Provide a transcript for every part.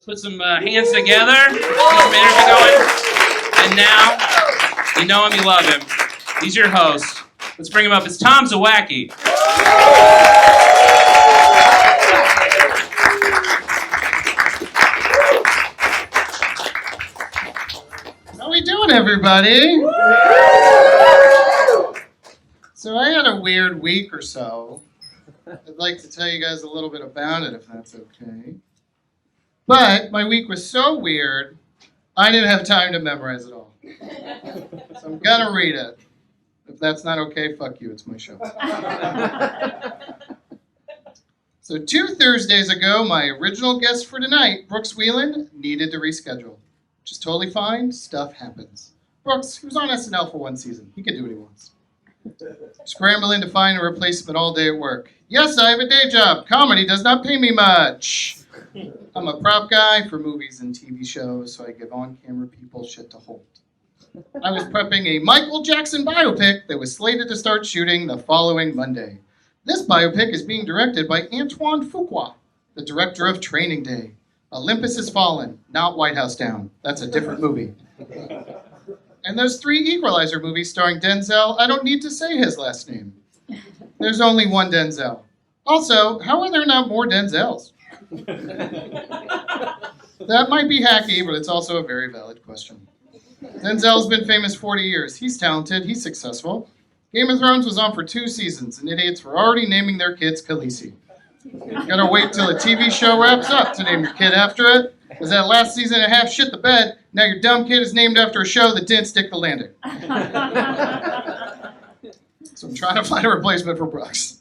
Put some hands together. Get some energy going. And now, you know him, you love him. He's your host. Let's bring him up. It's Tom Zawacki. How we doing, everybody? So I had a weird week or so. I'd like to tell you guys a little bit about it, if that's okay. But my week was so weird, I didn't have time to memorize it all. So I'm gonna read it. If that's not okay, fuck you, it's my show. So 2 Thursdays ago, my original guest for tonight, Brooks Whelan, needed to reschedule. Which is totally fine, stuff happens. Brooks, he was on SNL for 1 season. He can do what he wants. Scrambling to find a replacement all day at work. Yes, I have a day job. Comedy does not pay me much. I'm a prop guy for movies and TV shows, so I give on-camera people shit to hold. I was prepping a Michael Jackson biopic that was slated to start shooting the following Monday. This biopic is being directed by Antoine Fuqua, the director of Training Day. Olympus Has Fallen, not White House Down. That's a different movie. And those 3 Equalizer movies starring Denzel, I don't need to say his last name. There's only one Denzel. Also, how are there not more Denzels? That might be hacky, but it's also a very valid question. Denzel's been famous 40 years. He's talented. He's successful. Game of Thrones was on for 2 seasons, and idiots were already naming their kids Khaleesi. You gotta wait till a TV show wraps up to name your kid after it, because that last season and a half shit the bed. Now your dumb kid is named after a show that didn't stick the landing. So I'm trying to find a replacement for Brooks.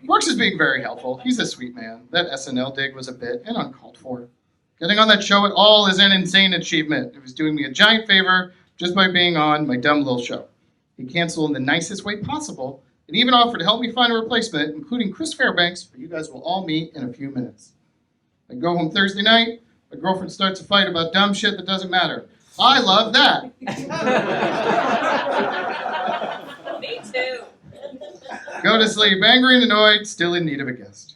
Brooks is being very helpful. He's a sweet man. That SNL dig was a bit and uncalled for. Getting on that show at all is an insane achievement. It was doing me a giant favor just by being on my dumb little show. He canceled in the nicest way possible and even offered to help me find a replacement, including Chris Fairbanks, who you guys will all meet in a few minutes. I go home Thursday night. My girlfriend starts a fight about dumb shit that doesn't matter. I love that. Me too. Go to sleep, angry and annoyed, still in need of a guest.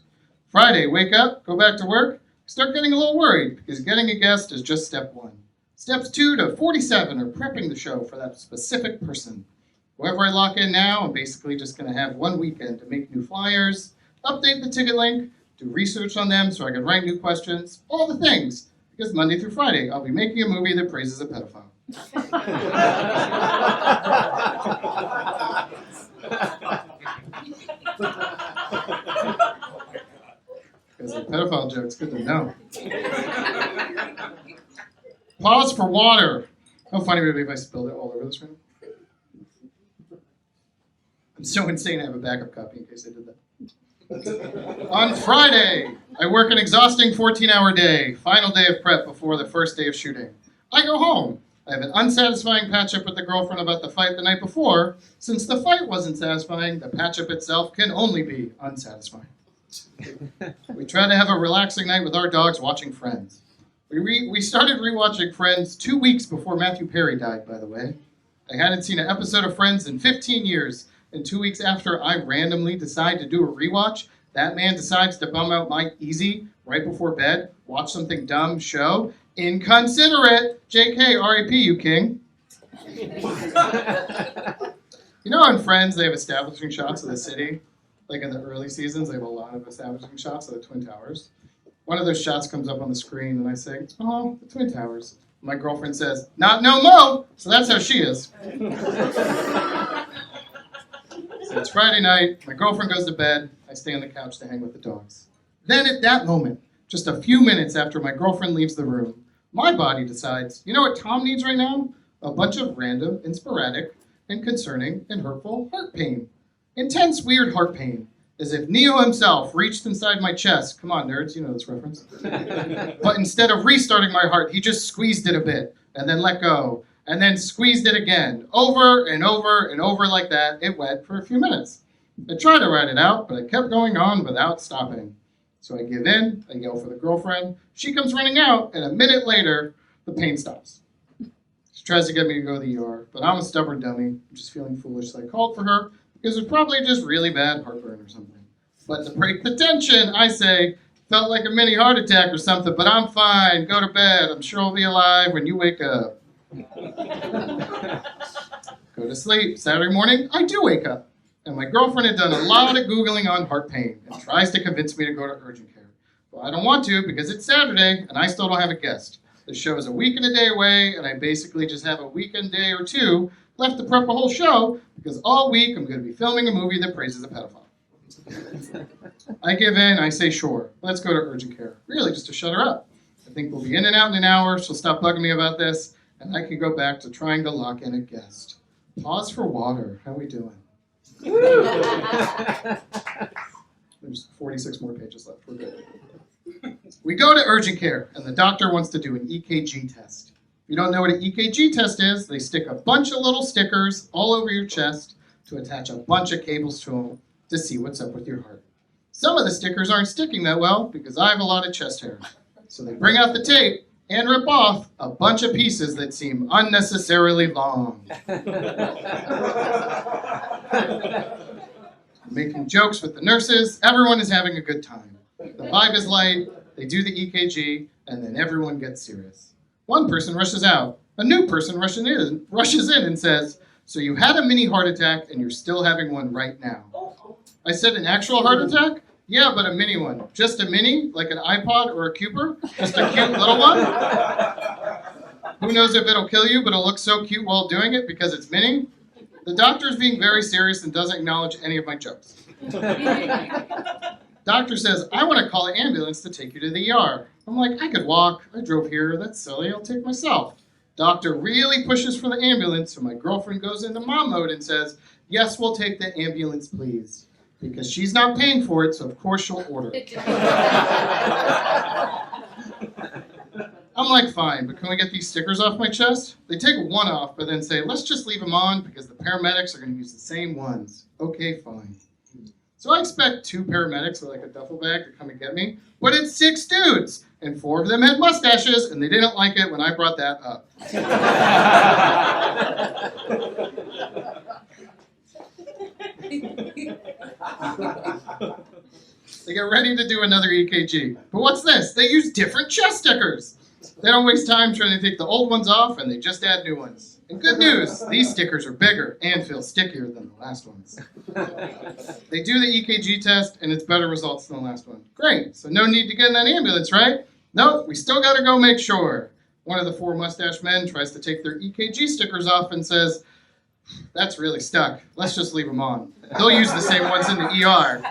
Friday, wake up, go back to work, start getting a little worried because getting a guest is just step 1. Steps 2 to 47 are prepping the show for that specific person. Whoever I lock in now, I'm basically just going to have 1 weekend to make new flyers, update the ticket link, do research on them so I can write new questions, all the things. Because Monday through Friday, I'll be making a movie that praises a pedophile. Because a pedophile joke's good to know. Pause for water. How funny would it be if I spilled it all over this room? I'm so insane I have a backup copy in case I did that. On Friday, I work an exhausting 14-hour day, final day of prep before the first day of shooting. I go home. I have an unsatisfying patch-up with the girlfriend about the fight the night before. Since the fight wasn't satisfying, the patch-up itself can only be unsatisfying. We try to have a relaxing night with our dogs watching Friends. We started rewatching Friends 2 weeks before Matthew Perry died, by the way. I hadn't seen an episode of Friends in 15 years, and 2 weeks after I randomly decide to do a rewatch, that man decides to bum out my easy right before bed, watch something dumb, show, inconsiderate, JK, R.I.P. you king. You know in Friends they have establishing shots of the city? Like in the early seasons, they have a lot of establishing shots of the Twin Towers. One of those shots comes up on the screen and I say, oh, the Twin Towers. My girlfriend says, not no mo, so that's how she is. So it's Friday night, my girlfriend goes to bed, I stay on the couch to hang with the dogs. Then at that moment, just a few minutes after my girlfriend leaves the room, my body decides, you know what Tom needs right now? A bunch of random and sporadic and concerning and hurtful heart pain. Intense, weird heart pain, as if Neo himself reached inside my chest. Come on, nerds, you know this reference. But instead of restarting my heart, he just squeezed it a bit, and then let go, and then squeezed it again, over and over and over like that. It went for a few minutes. I tried to write it out, but it kept going on without stopping. So I give in, I yell for the girlfriend. She comes running out, and a minute later, the pain stops. She tries to get me to go to the ER, but I'm a stubborn dummy. I'm just feeling foolish, so I called for her, because it's probably just really bad heartburn or something. But to break the tension, I say, Felt like a mini heart attack or something, but I'm fine. Go to bed. I'm sure I'll be alive when you wake up. Go to sleep. Saturday morning, I do wake up. And my girlfriend had done a lot of Googling on heart pain and tries to convince me to go to urgent care. Well, I don't want to because it's Saturday and I still don't have a guest. The show is a week and a day away, and I basically just have a weekend day or two left to prep a whole show because all week I'm going to be filming a movie that praises a pedophile. I give in, I say sure, let's go to urgent care. Really, just to shut her up. I think we'll be in and out in an hour, she'll stop bugging me about this, and I can go back to trying to lock in a guest. Pause for water, how we doing? There's 46 more pages left, we're good. We go to urgent care, and the doctor wants to do an EKG test. If you don't know what an EKG test is, they stick a bunch of little stickers all over your chest to attach a bunch of cables to them to see what's up with your heart. Some of the stickers aren't sticking that well because I have a lot of chest hair. So they bring out the tape and rip off a bunch of pieces that seem unnecessarily long. Making jokes with the nurses, everyone is having a good time. The vibe is light, they do the EKG, and then everyone gets serious. One person rushes out. A new person rushes in and says, "So you had a mini heart attack and you're still having one right now." I said, "An actual heart attack?" "Yeah, but a mini one." "Just a mini? Like an iPod or a Cooper? Just a cute little one?" "Who knows if it'll kill you, but it'll look so cute while doing it because it's mini?" The doctor is being very serious and doesn't acknowledge any of my jokes. Doctor says, "I want to call an ambulance to take you to the ER." I'm like, "I could walk. I drove here. That's silly. I'll take myself." Doctor really pushes for the ambulance, so my girlfriend goes into mom mode and says, "Yes, we'll take the ambulance, please." Because she's not paying for it, so of course she'll order it. I'm like, "Fine, but can we get these stickers off my chest?" They take one off, but then say, "Let's just leave them on because the paramedics are going to use the same ones." Okay, fine. So I expect 2 paramedics with like a duffel bag to come and get me, but it's 6 dudes, and 4 of them had mustaches, and they didn't like it when I brought that up. They get ready to do another EKG. But what's this? They use different chest stickers. They don't waste time trying to take the old ones off, and they just add new ones. And good news, these stickers are bigger and feel stickier than the last ones. They do the EKG test, and it's better results than the last one. Great, so no need to get in that ambulance, right? Nope, we still gotta go make sure. One of the 4 mustache men tries to take their EKG stickers off and says, "That's really stuck. Let's just leave them on. They'll use the same ones in the ER."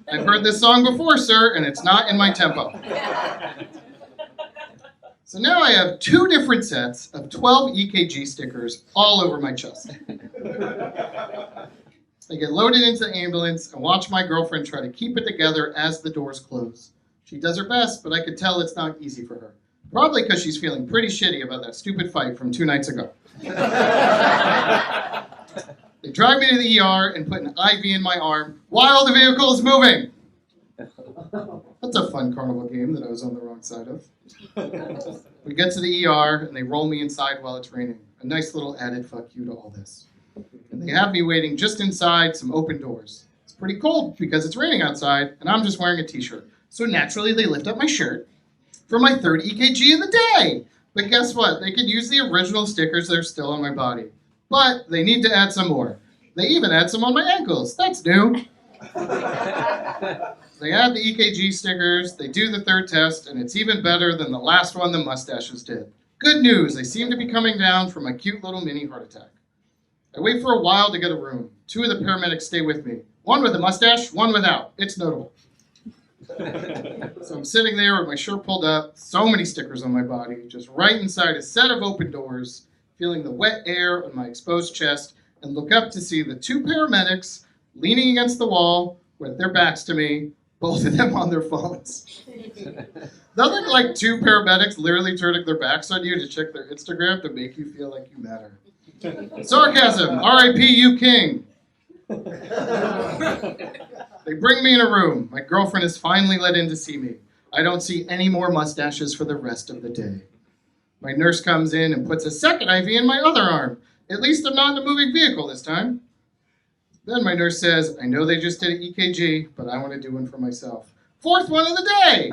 "I've heard this song before, sir, and it's not in my tempo." So now I have 2 different sets of 12 EKG stickers all over my chest. I get loaded into the ambulance and watch my girlfriend try to keep it together as the doors close. She does her best, but I could tell it's not easy for her. Probably because she's feeling pretty shitty about that stupid fight from 2 nights ago. They drive me to the ER and put an IV in my arm while the vehicle is moving. That's a fun carnival game that I was on the wrong side of. We get to the ER and they roll me inside while it's raining. A nice little added fuck you to all this. And they have me waiting just inside some open doors. It's pretty cold because it's raining outside and I'm just wearing a t-shirt. So naturally they lift up my shirt for my 3rd EKG of the day. But guess what? They could use the original stickers that are still on my body. But they need to add some more. They even add some on my ankles. That's new. They add the EKG stickers, they do the 3rd test, and it's even better than the last one the mustaches did. Good news, they seem to be coming down from a cute little mini heart attack. I wait for a while to get a room. 2 of the paramedics stay with me. One with a mustache, one without. It's notable. So I'm sitting there with my shirt pulled up, so many stickers on my body, just right inside a set of open doors, feeling the wet air on my exposed chest, and look up to see the 2 paramedics leaning against the wall with their backs to me, both of them on their phones. Nothing like 2 paramedics literally turning their backs on you to check their Instagram to make you feel like you matter. Sarcasm, R.I.P. you king. They bring me in a room. My girlfriend is finally let in to see me. I don't see any more mustaches for the rest of the day. My nurse comes in and puts a second IV in my other arm. At least I'm not in a moving vehicle this time. Then my nurse says, I know they just did an EKG, but I want to do one for myself. Fourth one of the day!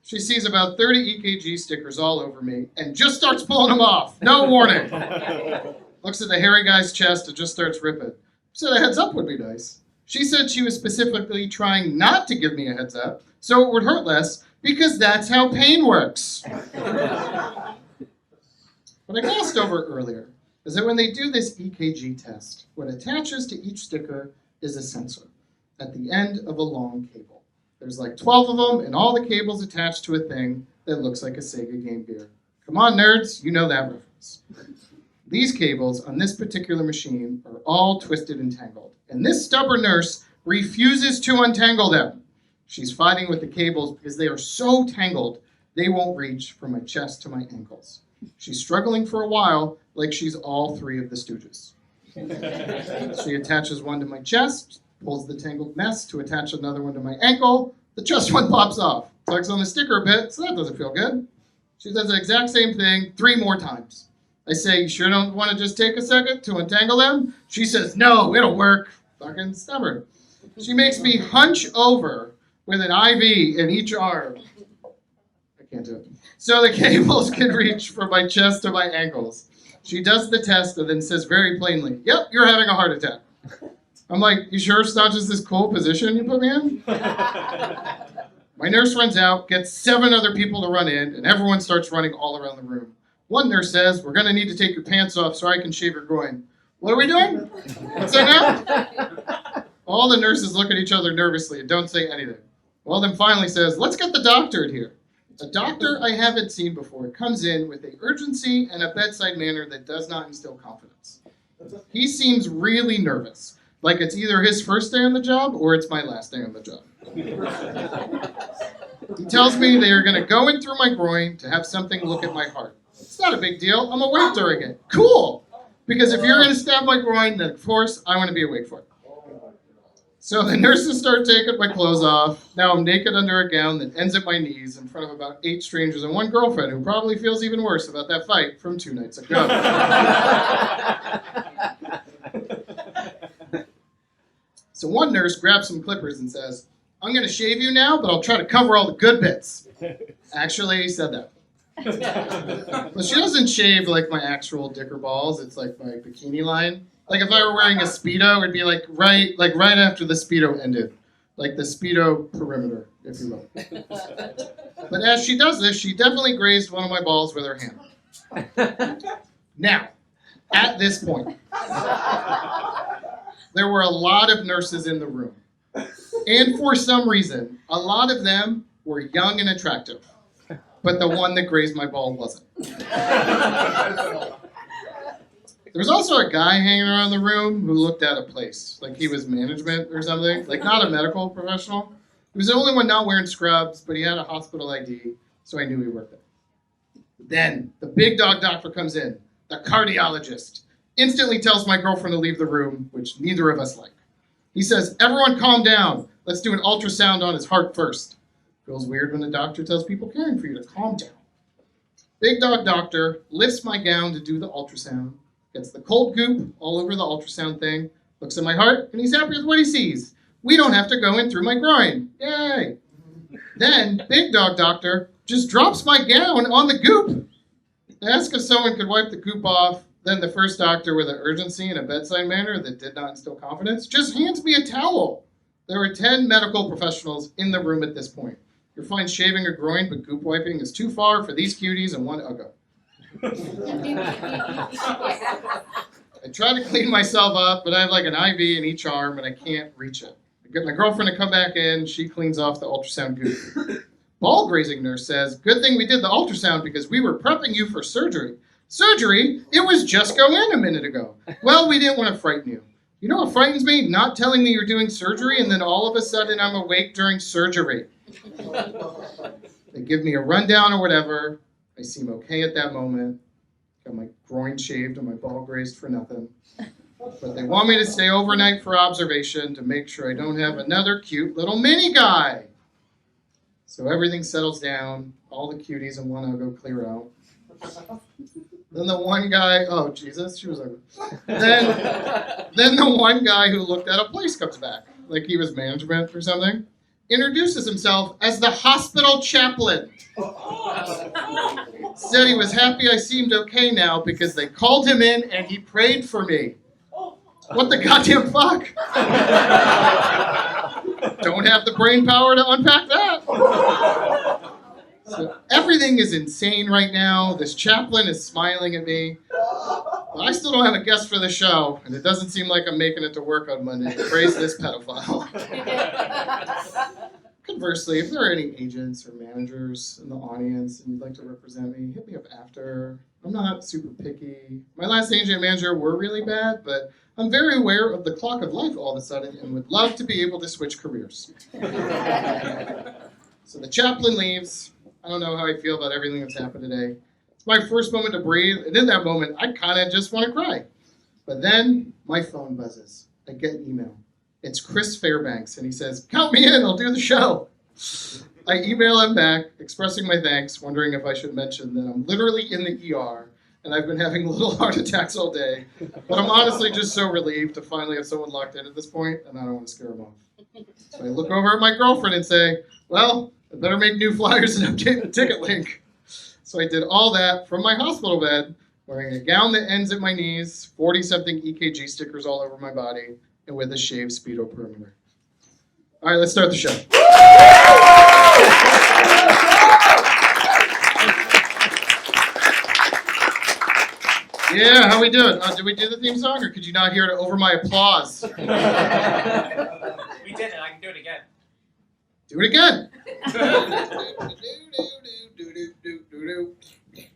She sees about 30 EKG stickers all over me and just starts pulling them off. No warning. Looks at the hairy guy's chest and just starts ripping. Said a heads up would be nice. She said she was specifically trying not to give me a heads up so it would hurt less because that's how pain works. What I glossed over earlier is that when they do this EKG test, what attaches to each sticker is a sensor at the end of a long cable. There's like 12 of them, and all the cables attached to a thing that looks like a Sega Game Gear. Come on, nerds, you know that reference. These cables on this particular machine are all twisted and tangled, and this stubborn nurse refuses to untangle them. She's fighting with the cables because they are so tangled, they won't reach from my chest to my ankles. She's struggling for a while, like she's all three of the Stooges. She attaches one to my chest, pulls the tangled mess to attach another one to my ankle. The chest one pops off. Tugs on the sticker a bit, so that doesn't feel good. She does the exact same thing 3 more times. I say, you sure don't want to just take a second to untangle them? She says, no, it'll work. Fucking stubborn. She makes me hunch over with an IV in each arm. I can't do it. So the cables can reach from my chest to my ankles. She does the test and then says very plainly, yep, you're having a heart attack. I'm like, you sure it's not just this cool position you put me in? My nurse runs out, gets 7 other people to run in, and everyone starts running all around the room. One nurse says, we're going to need to take your pants off so I can shave your groin. What are we doing? What's that now? All the nurses look at each other nervously and don't say anything. Well, then finally says, let's get the doctor in here. A doctor I haven't seen before comes in with an urgency and a bedside manner that does not instill confidence. He seems really nervous, like it's either his first day on the job or it's my last day on the job. He tells me they are going to go in through my groin to have something look at my heart. It's not a big deal. I'm awake during it. Cool! Because if you're going to stab my groin, then of course I want to be awake for it. So the nurses start taking my clothes off. Now I'm naked under a gown that ends at my knees in front of about 8 strangers and one girlfriend who probably feels even worse about that fight from 2 nights ago. So one nurse grabs some clippers and says, I'm going to shave you now, but I'll try to cover all the good bits. Actually, he said that. But she doesn't shave like my actual dicker balls. It's like my bikini line. Like if I were wearing a Speedo, it'd be like right after the Speedo ended. Like the Speedo perimeter, if you will. But as she does this, she definitely grazed one of my balls with her hand. Now, at this point, there were a lot of nurses in the room. And for some reason, a lot of them were young and attractive. But the one that grazed my ball wasn't. There was also a guy hanging around the room who looked out of place, like he was management or something, like not a medical professional. He was the only one not wearing scrubs, but he had a hospital ID, so I knew he worked there. Then the big dog doctor comes in, the cardiologist, instantly tells my girlfriend to leave the room, which neither of us like. He says, everyone calm down. Let's do an ultrasound on his heart first. Feels weird when the doctor tells people caring for you to calm down. Big dog doctor lifts my gown to do the ultrasound, gets the cold goop all over the ultrasound thing, looks at my heart, and he's happy with what he sees. We don't have to go in through my groin. Yay! Then, big dog doctor just drops my gown on the goop. I asked if someone could wipe the goop off. Then the first doctor, with an urgency and a bedside manner that did not instill confidence, just hands me a towel. There were 10 medical professionals in the room at this point. You're fine shaving a groin, but goop wiping is too far for these cuties and one uggo. I try to clean myself up, but I have like an IV in each arm and I can't reach it. I get my girlfriend to come back in. She cleans off the ultrasound goop. Ball grazing nurse says, good thing we did the ultrasound because we were prepping you for surgery. Surgery? It was just go in a minute ago. Well, we didn't want to frighten you. You know what frightens me? Not telling me you're doing surgery and then all of a sudden I'm awake during surgery. They give me a rundown or whatever. I seem okay at that moment. Got my groin shaved and my ball grazed for nothing. But they want me to stay overnight for observation to make sure I don't have another cute little mini guy. So everything settles down. All the cuties and one uggo clear out. Then the one guy, oh Jesus, she was like, then the one guy who looked at a place comes back, like he was management or something, introduces himself as the hospital chaplain. Said he was happy I seemed okay now because they called him in and he prayed for me. What the goddamn fuck? Don't have the brain power to unpack that. So everything is insane right now. This chaplain is smiling at me. But I still don't have a guest for the show, and it doesn't seem like I'm making it to work on Monday. Praise this pedophile. Conversely, if there are any agents or managers in the audience and you'd like to represent me, hit me up after. I'm not super picky. My last agent and manager were really bad, but I'm very aware of the clock of life all of a sudden and would love to be able to switch careers. So the chaplain leaves. I don't know how I feel about everything that's happened today. It's my first moment to breathe, and in that moment, I kind of just want to cry. But then my phone buzzes. I get an email. It's Chris Fairbanks, and he says, "Count me in, I'll do the show." I email him back, expressing my thanks, wondering if I should mention that I'm literally in the ER, and I've been having little heart attacks all day. But I'm honestly just so relieved to finally have someone locked in at this point, and I don't want to scare him off. So I look over at my girlfriend and say, well, I better make new flyers and update the ticket link. So I did all that from my hospital bed, wearing a gown that ends at my knees, 40-something EKG stickers all over my body, and with a shaved Speedo perimeter. All right, let's start the show. Yeah, how we doing? Did we do the theme song, or could you not hear it over my applause? We did it. I can do it again. Do it again.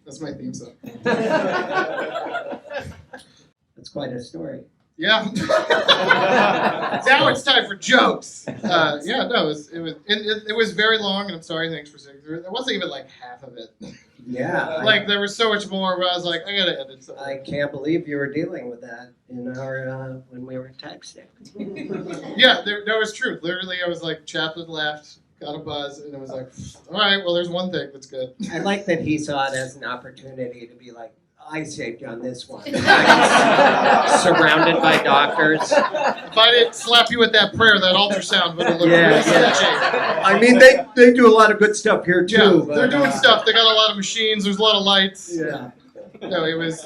That's my theme song. That's quite a story. Yeah. Now it's time for jokes. Yeah, no, it was very long, and I'm sorry. Thanks for sitting through it. There wasn't even like half of it. Yeah. Like there was so much more, but I was like, I gotta edit something. I can't believe you were dealing with that in our when we were texting. Yeah, that was true. Literally, I was like, chaplain left, got a buzz, and it was like, all right, well, there's one thing that's good. I like that he saw it as an opportunity to be like, I saved you on this one. Surrounded by doctors. If I didn't slap you with that prayer, that ultrasound would have looked Yeah, really yeah. sketchy. I mean, they do a lot of good stuff here too. Yeah, but, they're doing stuff. They got a lot of machines. There's a lot of lights. Yeah. No, there was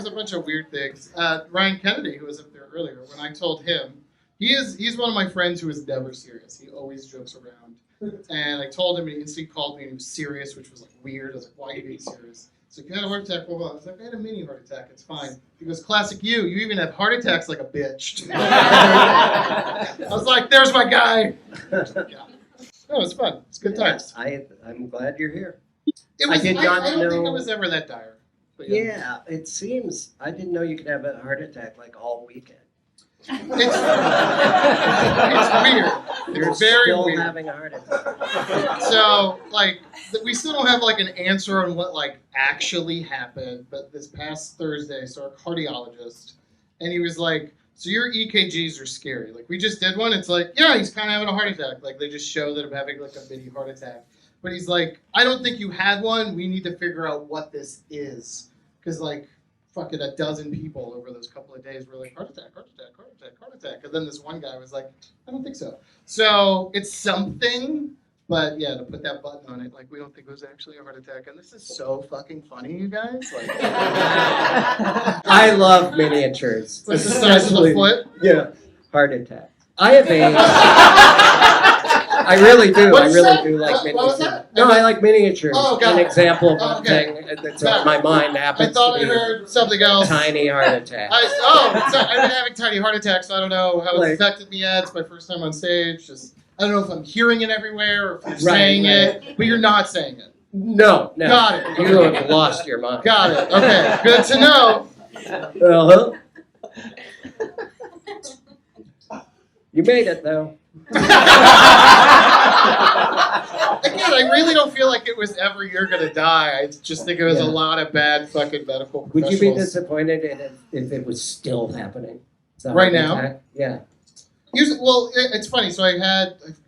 a bunch of weird things. Ryan Kennedy, who was up there earlier, when I told him, he's one of my friends who is never serious. He always jokes around. And I told him, and he instantly called me, and he was serious, which was like weird. I was like, why are you being serious? He's like, you had a heart attack, blah, blah. I was like, I had a mini heart attack, it's fine. He goes, classic you even have heart attacks like a bitch. I was like, there's my guy. Yeah. No, it's fun. It's good times. I'm glad you're here. It was, I did not I don't think know- it was ever that dire. But Yeah, it seems, I didn't know you could have a heart attack like all weekend. It's weird. You're It's very still weird. having a heart attack. So, like, we still don't have, like, an answer on what, like, actually happened. But this past Thursday, I saw a cardiologist, and he was like, so your EKGs are scary. Like, we just did one. It's like, yeah, he's kind of having a heart attack. Like, they just show that I'm having, like, a mini heart attack. But he's like, I don't think you had one. We need to figure out what this is. Because, like, fucking a dozen people over those couple of days were like, heart attack, heart attack, heart attack, heart attack. And then this one guy was like, I don't think so. So it's something, but yeah, to put that button on it, like, we don't think it was actually a heart attack. And this is so fucking funny, you guys. Like, I love miniatures. what's the size of the foot? Yeah, heart attack. I have AIDS. I really do. What'd I you really say? do like What was miniatures. that? No, I like miniatures. Oh, got An it. example of Oh, one okay. thing that's on my mind I happens thought to I be heard something else. tiny heart attack. I've been having tiny heart attacks, so I don't know how it's affected me yet. It's my first time on stage. Just I don't know if I'm hearing it everywhere or if you're saying it, but you're not saying it. No. Got it. You have lost your mind. Got it. Okay, good to know. Uh-huh. You made it, though. Again, I really don't feel like it was ever you're gonna die. I just think it was a lot of bad fucking medical Would professionals. you be disappointed if it was still happening? Is that Right what now? attack? Yeah. It's funny. So I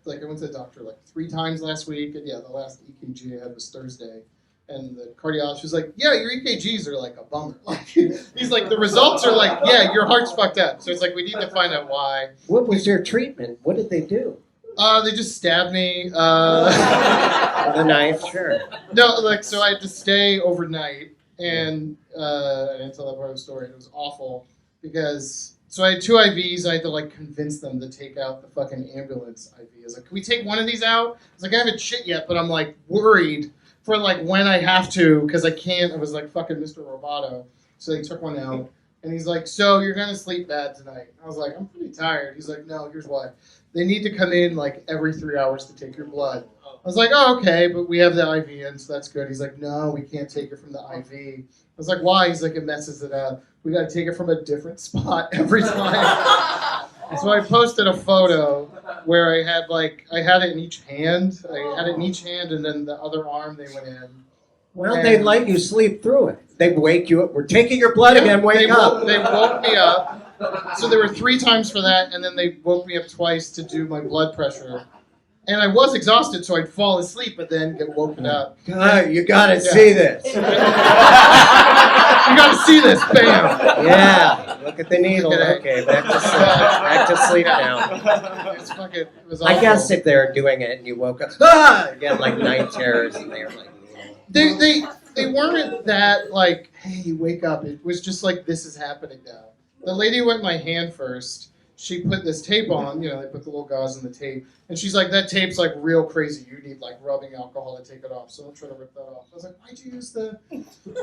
went to the doctor like 3 times last week, and yeah, the last EKG I had was Thursday. And the cardiologist was like, yeah, your EKGs are like a bummer. Like, he's like, the results are like, yeah, your heart's fucked up. So it's like, we need to find out why. What was their treatment? What did they do? They just stabbed me. With a knife, sure. No, like, so I had to stay overnight, and I didn't tell that part of the story. It was awful because, so I had 2 IVs. I had to like convince them to take out the fucking ambulance IV. I was like, can we take one of these out? I was like, I haven't shit yet, but I'm like worried for like when I have to, because I can't. I was like fucking Mr. Roboto. So they took one out, and he's like, so you're gonna sleep bad tonight. I was like, I'm pretty tired. He's like, no, here's why. They need to come in like every 3 hours to take your blood. I was like, oh, okay, but we have the IV in, so that's good. He's like, no, we can't take it from the IV. I was like, why? He's like, it messes it up. We got to take it from a different spot every time. So I posted a photo where I had it in each hand. I had it in each hand, and then the other arm they went in. Well, they let you sleep through it. They wake you up. We're taking your blood again. Wake up. They woke me up. So there were 3 times for that, and then they woke me up twice to do my blood pressure. And I was exhausted, so I'd fall asleep, but then get woken up. God, you gotta see this. You gotta see this, bam! Yeah, look at the needle. Okay, back to sleep now. It was awful. I guess if they're doing it and you woke up, again, like night terrors, and they were like, They weren't that like, hey, wake up. It was just like, this is happening now. The lady who went my hand first, she put this tape on, they put the little gauze in the tape, and she's like, that tape's like real crazy. You need like rubbing alcohol to take it off, so don't try to rip that off. I was like, why'd you use the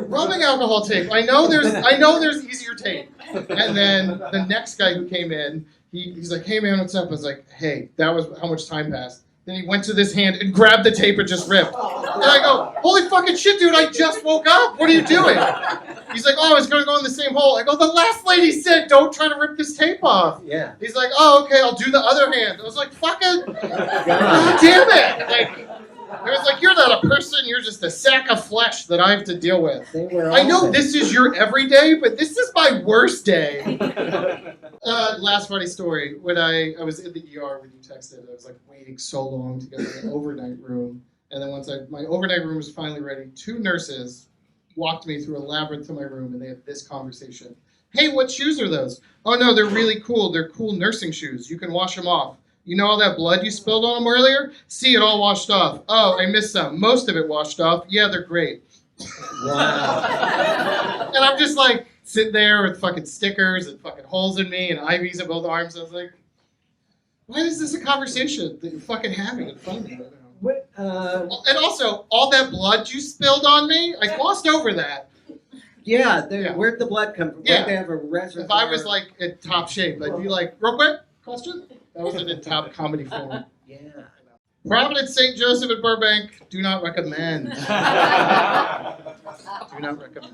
rubbing alcohol tape? I know there's easier tape. And then the next guy who came in, he's like, hey man, what's up? I was like, hey, that was how much time passed. Then he went to this hand and grabbed the tape and just ripped. And I go, holy fucking shit, dude, I just woke up. What are you doing? He's like, oh, it's going to go in the same hole. I go, the last lady said, don't try to rip this tape off. yeah. He's like, oh, okay, I'll do the other hand. I was like, fucking, God damn it. Like, I was like, you're not a person, you're just a sack of flesh that I have to deal with. They were I know awesome. this is your everyday, but this is my worst day. Last funny story, when I was in the ER when you texted, I was like waiting so long to get to the overnight room. And then once my overnight room was finally ready, 2 nurses walked me through a labyrinth to my room, and they had this conversation. Hey, what shoes are those? Oh no, they're really cool. They're cool nursing shoes. You can wash them off. You know all that blood you spilled on them earlier? See, it all washed off. Oh, I missed some. Most of it washed off. Yeah, they're great. Wow. And I'm just like sitting there with fucking stickers and fucking holes in me and IVs in both arms. I was like, why is this a conversation that you're fucking having in front of me right now? What, And also, all that blood you spilled on me, I glossed over that. yeah, Yeah. where'd the blood come from? Yeah. Where'd they have a reservoir? If I was like in top shape, I'd be like, real quick, question? That wasn't in top comedy form. Yeah. Providence St. Joseph at Burbank, do not recommend. Do not recommend.